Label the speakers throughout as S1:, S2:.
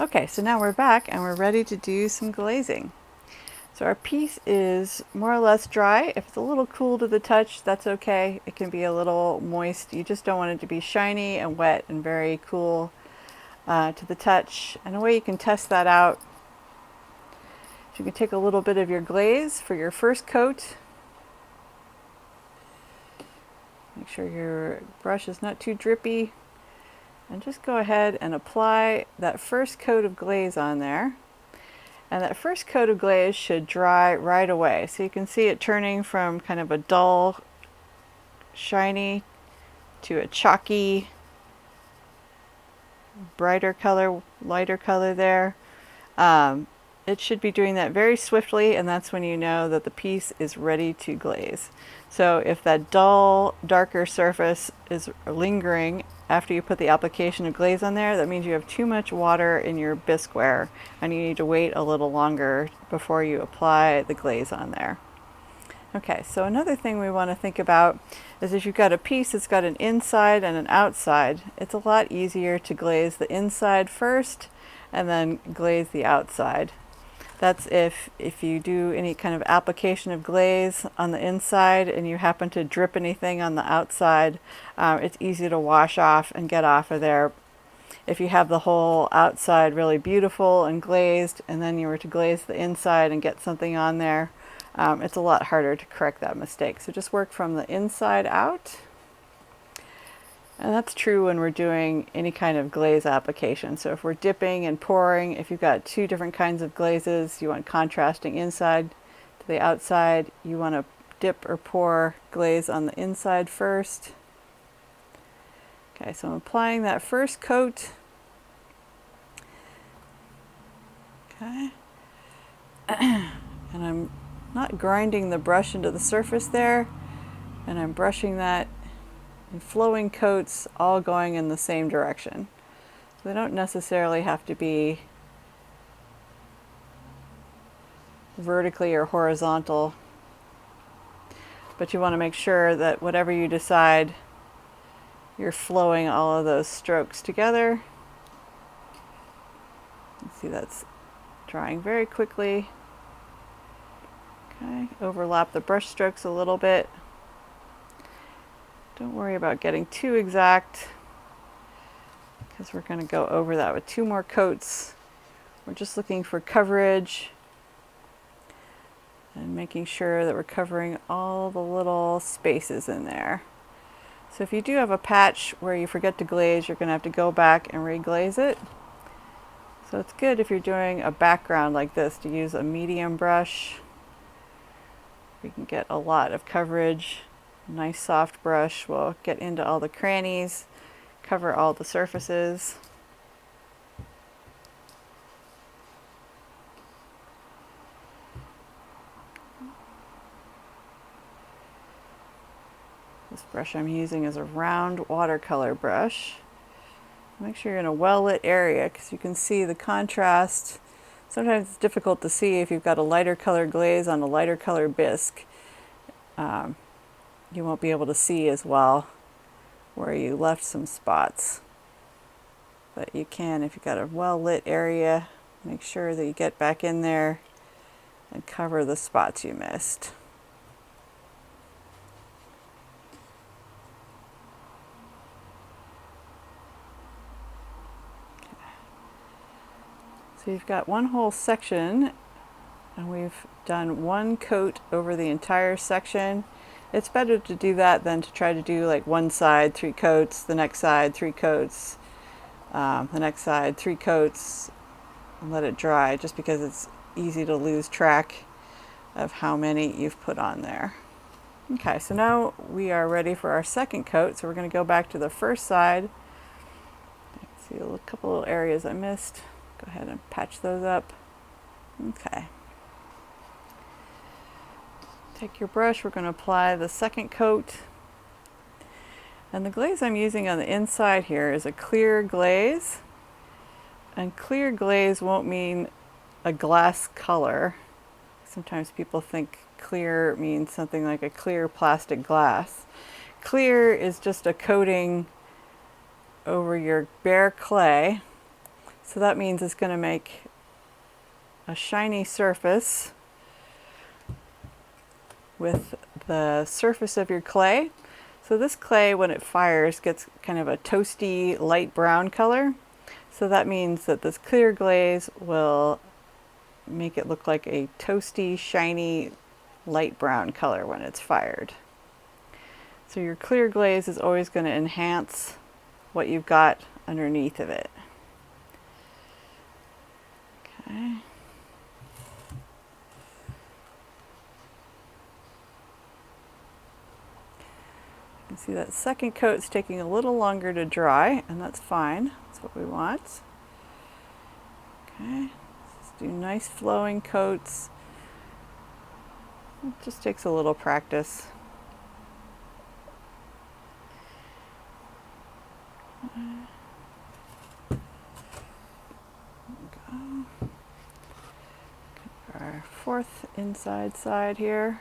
S1: Okay, so now we're back and we're ready to do some glazing. So our piece is more or less dry. If it's a little cool to the touch, that's okay. It can be a little moist. You just don't want it to be shiny and wet and very cool to the touch. And a way you can test that out is you can take a little bit of your glaze for your first coat. Make sure your brush is not too drippy. And just go ahead and apply that first coat of glaze on there. And that first coat of glaze should dry right away. So you can see it turning from kind of a dull, shiny to a chalky, brighter color, lighter color there. It should be doing that very swiftly, and that's when you know that the piece is ready to glaze. So if that dull, darker surface is lingering after you put the application of glaze on there, that means you have too much water in your bisqueware and you need to wait a little longer before you apply the glaze on there. Okay, so another thing we want to think about is if you've got a piece that's got an inside and an outside, it's a lot easier to glaze the inside first and then glaze the outside. That's if you do any kind of application of glaze on the inside and you happen to drip anything on the outside, it's easy to wash off and get off of there. If you have the whole outside really beautiful and glazed and then you were to glaze the inside and get something on there, it's a lot harder to correct that mistake. So just work from the inside out. And that's true when we're doing any kind of glaze application. So if we're dipping and pouring, if you've got two different kinds of glazes, you want contrasting inside to the outside, you want to dip or pour glaze on the inside first. Okay, so I'm applying that first coat. Okay. And I'm not grinding the brush into the surface there, and I'm brushing that in flowing coats all going in the same direction. So they don't necessarily have to be vertically or horizontal, but you want to make sure that whatever you decide, you're flowing all of those strokes together. You see that's drying very quickly. Okay, overlap the brush strokes a little bit. Don't worry about getting too exact because we're going to go over that with two more coats. We're just looking for coverage and making sure that we're covering all the little spaces in there. So if you do have a patch where you forget to glaze, you're going to have to go back and reglaze it. So it's good if you're doing a background like this to use a medium brush. We can get a lot of coverage. Nice soft brush will get into all the crannies, cover all the surfaces. This brush I'm using is a round watercolor brush. Make sure you're in a well-lit area because you can see the contrast. Sometimes it's difficult to see if you've got a lighter color glaze on a lighter color bisque. You won't be able to see as well where you left some spots. But you can, if you've got a well-lit area, make sure that you get back in there and cover the spots you missed. So you've got one whole section and we've done one coat over the entire section. It's better to do that than to try to do like one side 3 coats, the next side 3 coats, the next side 3 coats, and let it dry, just because it's easy to lose track of how many you've put on there. Okay, so now we are ready for our second coat. So we're going to go back to the first side. See a couple little areas I missed. Go ahead and patch those up. Okay. Take your brush, we're going to apply the second coat. And the glaze I'm using on the inside here is a clear glaze. And clear glaze won't mean a glass color. Sometimes people think clear means something like a clear plastic glass. Clear is just a coating over your bare clay So that means it's going to make a shiny surface with the surface of your clay. So this clay, when it fires, gets kind of a toasty light brown color. So that means that this clear glaze will make it look like a toasty, shiny, light brown color when it's fired. So your clear glaze is always going to enhance what you've got underneath of it. Okay. You can see that second coat's taking a little longer to dry, and that's fine. That's what we want. Okay. Let's do nice flowing coats. It just takes a little practice. Our fourth inside side here.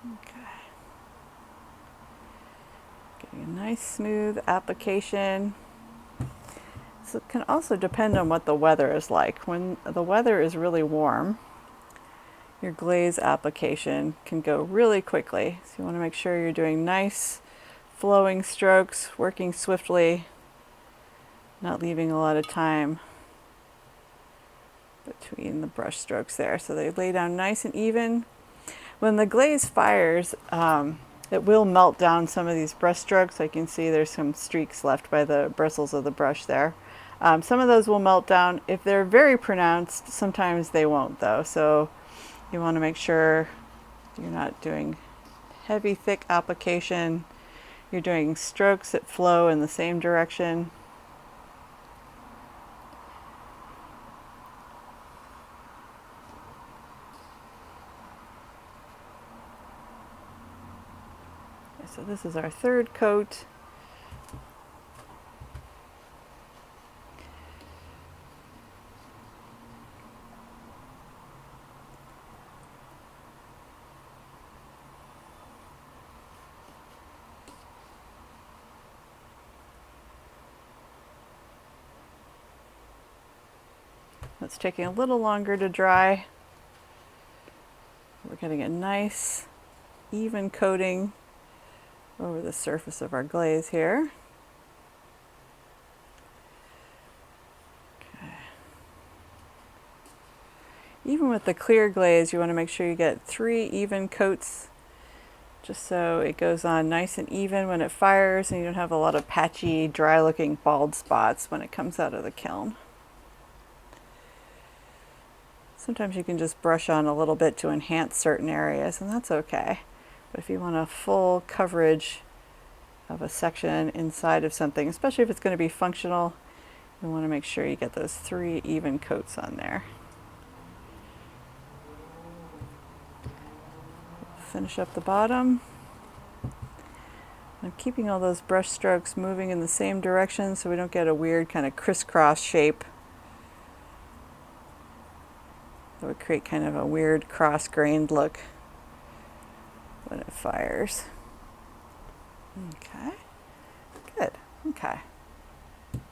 S1: Okay. Getting a nice smooth application. So it can also depend on what the weather is like. When the weather is really warm, your glaze application can go really quickly. So you want to make sure you're doing nice flowing strokes, working swiftly, not leaving a lot of time between the brush strokes there. So they lay down nice and even. When the glaze fires, it will melt down some of these brush strokes. I can see there's some streaks left by the bristles of the brush there. Some of those will melt down. If they're very pronounced, sometimes they won't though. So you want to make sure you're not doing heavy, thick application. You're doing strokes that flow in the same direction. Okay, so this is our third coat. It's taking a little longer to dry. We're getting a nice even coating over the surface of our glaze here. Okay. Even with the clear glaze, you want to make sure you get 3 even coats, just so it goes on nice and even when it fires and you don't have a lot of patchy, dry looking bald spots when it comes out of the kiln. Sometimes you can just brush on a little bit to enhance certain areas, and that's okay. But if you want a full coverage of a section inside of something, especially if it's going to be functional, you want to make sure you get those 3 even coats on there. Finish up the bottom. I'm keeping all those brush strokes moving in the same direction so we don't get a weird kind of crisscross shape. That would create kind of a weird cross-grained look when it fires. Okay, good, okay. So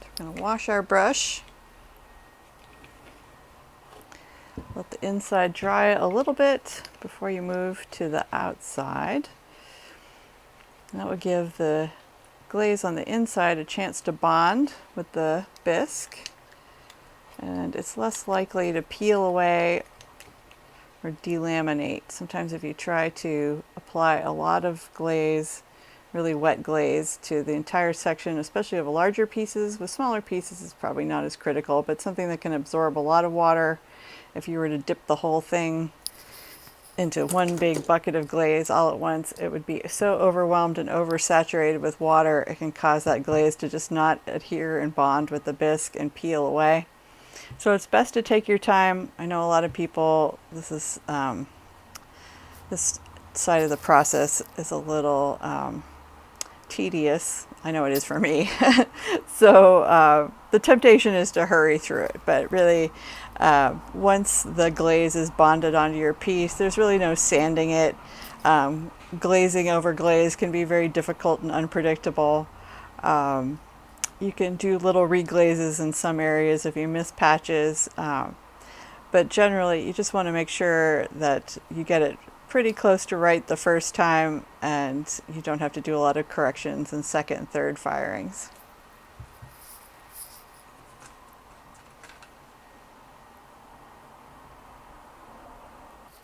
S1: we're going to wash our brush. Let the inside dry a little bit before you move to the outside. And that would give the glaze on the inside a chance to bond with the bisque. And it's less likely to peel away or delaminate. Sometimes if you try to apply a lot of glaze, really wet glaze, to the entire section, especially of larger pieces, with smaller pieces it's probably not as critical, but something that can absorb a lot of water, if you were to dip the whole thing into one big bucket of glaze all at once, it would be so overwhelmed and oversaturated with water, it can cause that glaze to just not adhere and bond with the bisque and peel away. So it's best to take your time. I know a lot of people, this side of the process is a little tedious. I know it is for me. So the temptation is to hurry through it, but really once the glaze is bonded onto your piece, there's really no sanding it. Glazing over glaze can be very difficult and unpredictable. You can do little reglazes in some areas if you miss patches, but generally you just want to make sure that you get it pretty close to right the first time and you don't have to do a lot of corrections in second and third firings.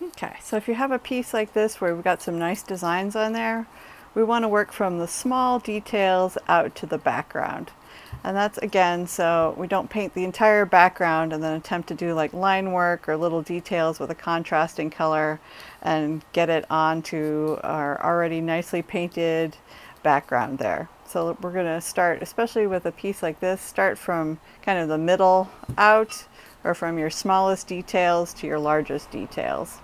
S1: Okay, so if you have a piece like this where we've got some nice designs on there, we want to work from the small details out to the background. And that's again, so we don't paint the entire background and then attempt to do like line work or little details with a contrasting color and get it onto our already nicely painted background there. So we're going to start, especially with a piece like this, start from kind of the middle out, or from your smallest details to your largest details.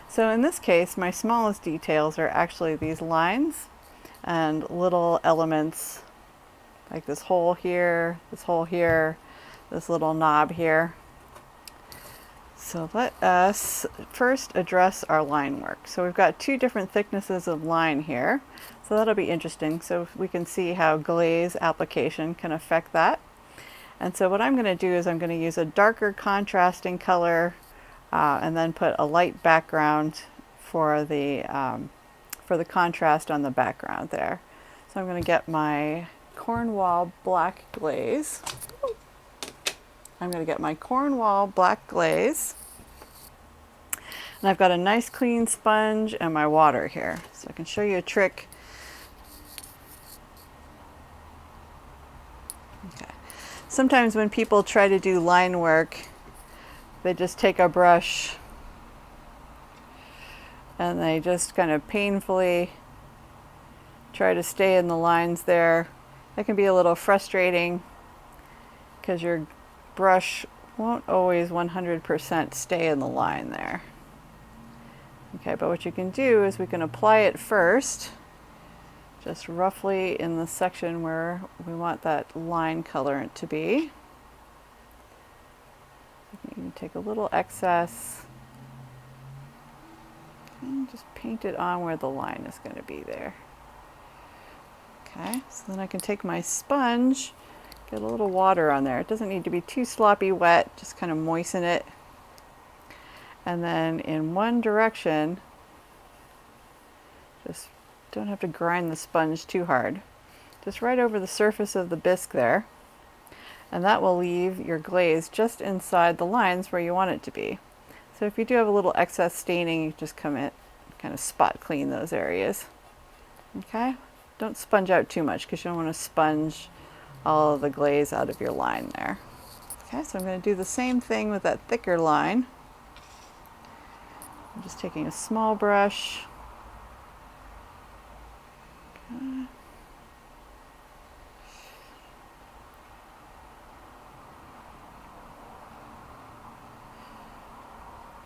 S1: So in this case, my smallest details are actually these lines and little elements like this hole here, this hole here, this little knob here. So let us first address our line work. So we've got two different thicknesses of line here. So that'll be interesting. So we can see how glaze application can affect that. And so what I'm going to do is I'm going to use a darker contrasting color and then put a light background for the contrast on the background there. So I'm going to get my Cornwall black glaze. I'm going to get my Cornwall black glaze. And I've got a nice clean sponge and my water here. So I can show you a trick. Okay. Sometimes when people try to do line work, they just take a brush and they just kind of painfully try to stay in the lines there. That can be a little frustrating because your brush won't always 100% stay in the line there. Okay, but what you can do is we can apply it first, just roughly in the section where we want that line color to be. You can even take a little excess and just paint it on where the line is going to be there. Okay, so then I can take my sponge, get a little water on there. It doesn't need to be too sloppy wet, just kind of moisten it. And then in one direction, just don't have to grind the sponge too hard. Just right over the surface of the bisque there. And that will leave your glaze just inside the lines where you want it to be. So if you do have a little excess staining, you just come in, kind of spot clean those areas. Okay? Don't sponge out too much because you don't want to sponge all of the glaze out of your line there. Okay, so I'm going to do the same thing with that thicker line. I'm just taking a small brush. Okay.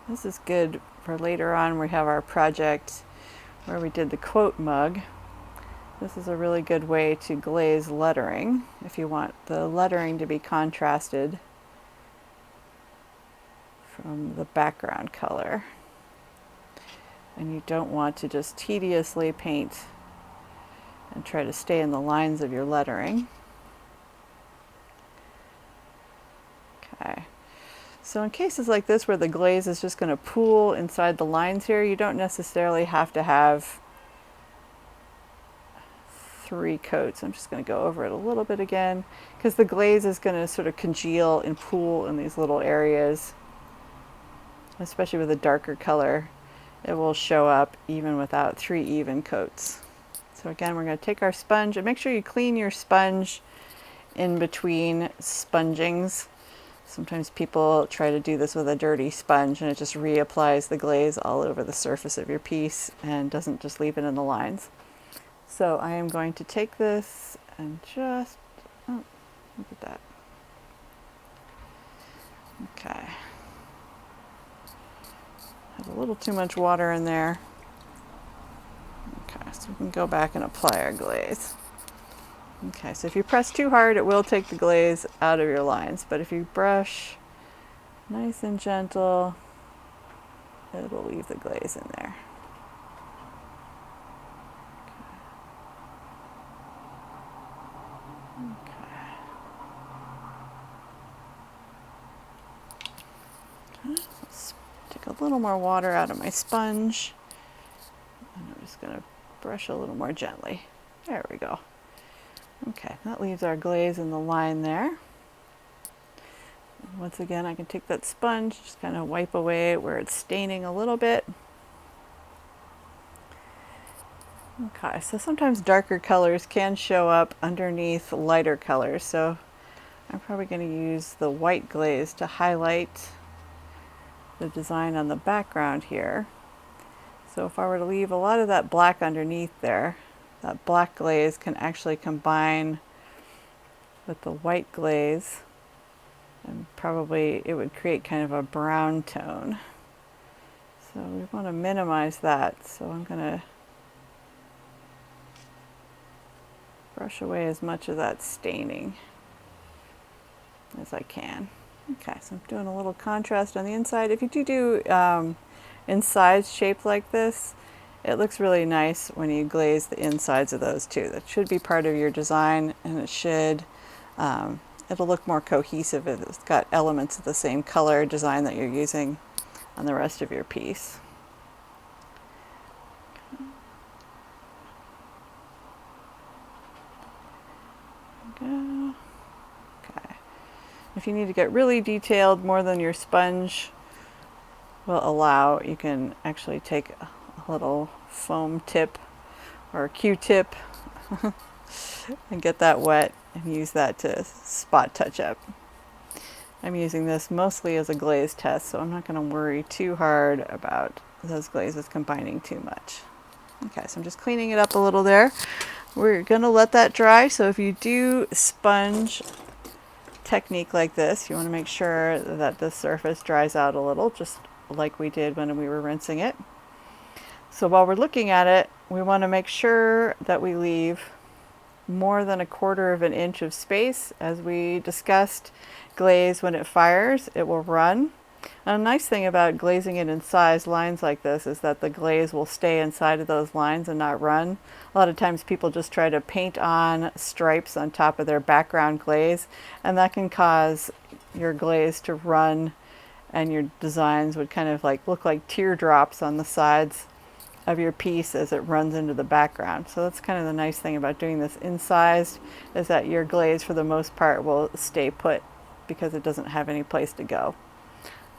S1: This is good for later on. We have our project where we did the quote mug. This is a really good way to glaze lettering if you want the lettering to be contrasted from the background color. And you don't want to just tediously paint and try to stay in the lines of your lettering. Okay. So in cases like this where the glaze is just going to pool inside the lines here, you don't necessarily have to have 3 coats. I'm just going to go over it a little bit again because the glaze is going to sort of congeal and pool in these little areas, especially with a darker color. It will show up even without 3 even coats. So again, we're going to take our sponge and make sure you clean your sponge in between spongings. Sometimes people try to do this with a dirty sponge and it just reapplies the glaze all over the surface of your piece and doesn't just leave it in the lines. So I am going to take this and just, oh, look at that. Okay. Have a little too much water in there. Okay, so we can go back and apply our glaze. Okay, so if you press too hard, it will take the glaze out of your lines, but if you brush nice and gentle, it'll leave the glaze in there. Let's take a little more water out of my sponge. And I'm just going to brush a little more gently. There we go. Okay, that leaves our glaze in the line there. And once again, I can take that sponge, just kind of wipe away where it's staining a little bit. Okay, so sometimes darker colors can show up underneath lighter colors, so I'm probably going to use the white glaze to highlight the design on the background here. So if I were to leave a lot of that black underneath there, that black glaze can actually combine with the white glaze, and probably it would create kind of a brown tone. So we want to minimize that, so I'm going to brush away as much of that staining as I can. Okay, so I'm doing a little contrast on the inside. If you do insides shaped like this, it looks really nice when you glaze the insides of those too. That should be part of your design, and it should, it'll look more cohesive if it's got elements of the same color design that you're using on the rest of your piece. Go. Okay. If you need to get really detailed, more than your sponge will allow, you can actually take a little foam tip or a Q-tip and get that wet and use that to spot touch up. I'm using this mostly as a glaze test, so I'm not going to worry too hard about those glazes combining too much. Okay, so I'm just cleaning it up a little there. We're going to let that dry, so if you do sponge technique like this, you want to make sure that the surface dries out a little, just like we did when we were rinsing it. So while we're looking at it, we want to make sure that we leave more than 1/4 of an inch of space. As we discussed, glaze, when it fires, it will run. And a nice thing about glazing it in size lines like this is that the glaze will stay inside of those lines and not run. A lot of times people just try to paint on stripes on top of their background glaze, and that can cause your glaze to run, and your designs would kind of look like teardrops on the sides of your piece as it runs into the background. So that's kind of the nice thing about doing this incised, is that your glaze for the most part will stay put because it doesn't have any place to go.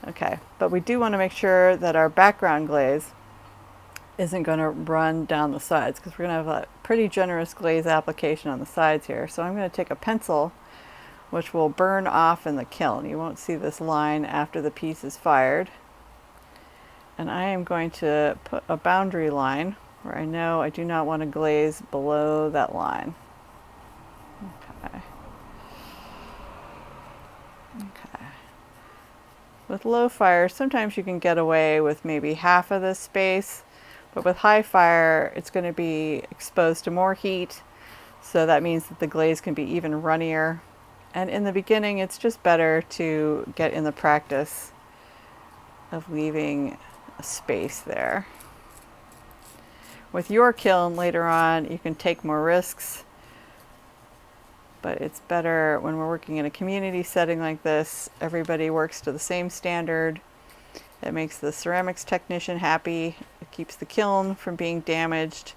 S1: Okay, but we do want to make sure that our background glaze isn't going to run down the sides, because we're going to have a pretty generous glaze application on the sides here. So I'm going to take a pencil, which will burn off in the kiln. You won't see this line after the piece is fired. And I am going to put a boundary line where I know I do not want to glaze below that line. Okay. Okay. With low fire, sometimes you can get away with maybe half of this space, but with high fire, it's going to be exposed to more heat, so that means that the glaze can be even runnier. And in the beginning, it's just better to get in the practice of leaving a space there. With your kiln later on, you can take more risks, but it's better when we're working in a community setting like this. Everybody works to the same standard. It makes the ceramics technician happy. It keeps the kiln from being damaged.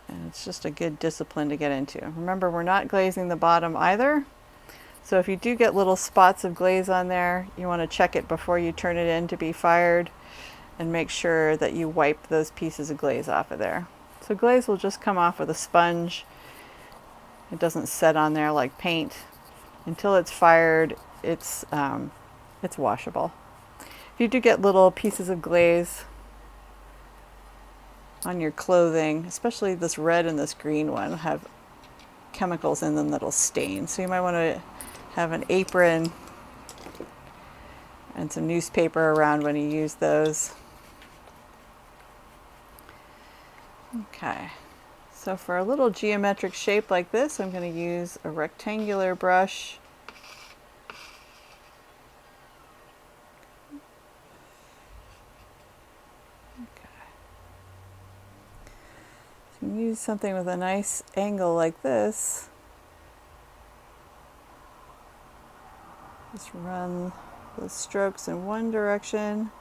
S1: And it's just a good discipline to get into. Remember, we're not glazing the bottom either. So if you do get little spots of glaze on there, you want to check it before you turn it in to be fired, and make sure that you wipe those pieces of glaze off of there. So glaze will just come off with a sponge. It doesn't set on there like paint. Until it's fired, it's washable. If you do get little pieces of glaze on your clothing, especially this red and this green one, have chemicals in them that'll stain. So you might want to have an apron and some newspaper around when you use those. Okay, so for a little geometric shape like this, I'm going to use a rectangular brush. So you can use something with a nice angle like this. Just run the strokes in one direction,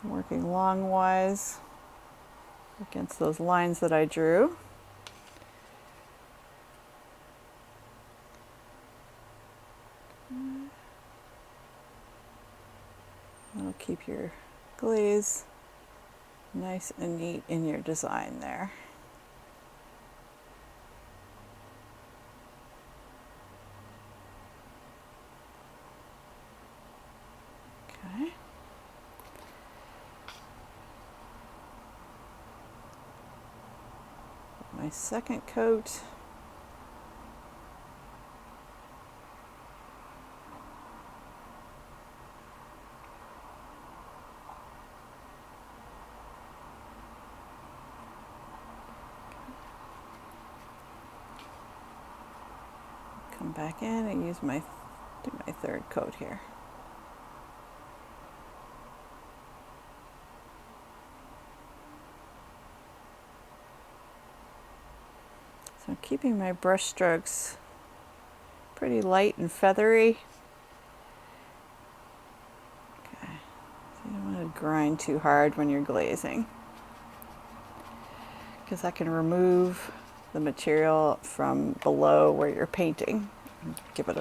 S1: working longwise against those lines that I drew. That'll keep your glaze nice and neat in your design there. Okay. My second coat. Come back in and do my third coat here. So I'm keeping my brush strokes pretty light and feathery. Okay. So you don't want to grind too hard when you're glazing, because that can remove the material from below where you're painting and give it a